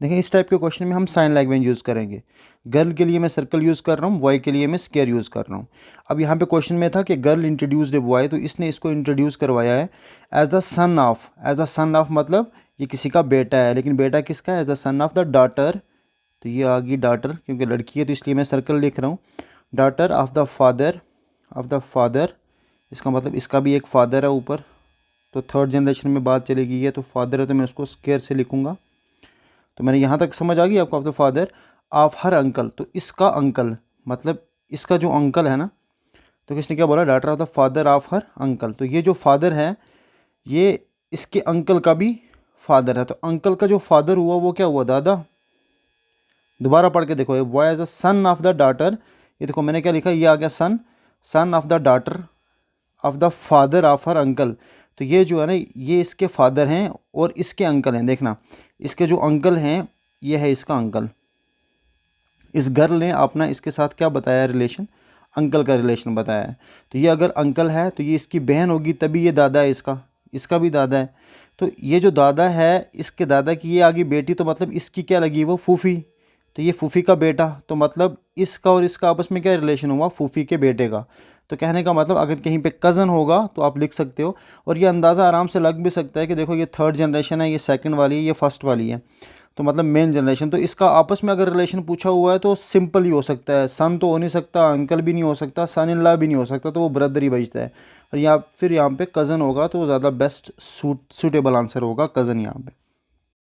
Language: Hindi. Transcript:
देखिए इस टाइप के क्वेश्चन में हम साइन लैंग्वेज यूज़ करेंगे। गर्ल के लिए मैं सर्कल यूज़ कर रहा हूँ, बॉय के लिए मैं स्क्वायर यूज़ कर रहा हूँ। अब यहाँ पे क्वेश्चन में था कि गर्ल इंट्रोड्यूस्ड ए बॉय, तो इसने इसको इंट्रोड्यूस करवाया है as the son of. As the son of मतलब ये किसी का बेटा है, लेकिन बेटा किसका है? As the son of the daughter. तो ये आ गई डॉटर, क्योंकि लड़की है तो इसलिए मैं सर्कल लिख रहा हूँ। Daughter of the father, of the father, इसका मतलब इसका भी एक फादर है ऊपर, तो थर्ड जनरेशन में बात चलेगी। ये तो फादर है तो मैं उसको स्क्वायर से लिखूँगा। तो मैंने यहाँ तक समझ आ गई आपको। Of the father of her uncle, तो इसका अंकल मतलब इसका जो अंकल है ना, तो किसने क्या बोला? Daughter of the father of her uncle. तो ये जो फादर है ये इसके अंकल का भी फादर है, तो अंकल का जो फादर हुआ वो क्या हुआ? दादा। दोबारा पढ़ के देखो, ये boy as a son of the daughter, ये देखो मैंने क्या लिखा, ये आ गया son, son of the daughter of the father of her uncle. तो ये जो है ना ये इसके फादर हैं और इसके अंकल हैं। देखना इसके जो अंकल हैं ये है इसका अंकल। इस गर्ल ने अपना इसके साथ क्या बताया? रिलेशन, अंकल का रिलेशन बताया है। तो ये अगर अंकल है तो ये इसकी बहन होगी, तभी ये दादा है इसका, इसका भी दादा है। तो ये जो दादा है इसके दादा की ये आगे बेटी, तो मतलब इसकी क्या लगी? वो फूफी। तो ये फूफी का बेटा, तो मतलब इसका और इसका आपस में क्या रिलेशन हुआ? फूफी के बेटे का। तो कहने का मतलब अगर कहीं पे कज़न होगा तो आप लिख सकते हो। और ये अंदाज़ा आराम से लग भी सकता है कि देखो ये थर्ड जनरेशन है, ये सेकंड वाली है, ये फर्स्ट वाली है, तो मतलब मेन जनरेशन। तो इसका आपस में अगर रिलेशन पूछा हुआ है तो सिंपल ही हो सकता है। सन तो हो नहीं सकता, अंकल भी नहीं हो सकता, सन इन लॉ भी नहीं हो सकता, तो वो ब्रदर ही बचता है। और या फिर यहाँ पे कज़न होगा तो ज़्यादा बेस्ट सूटेबल आंसर होगा कज़न यहाँ पे।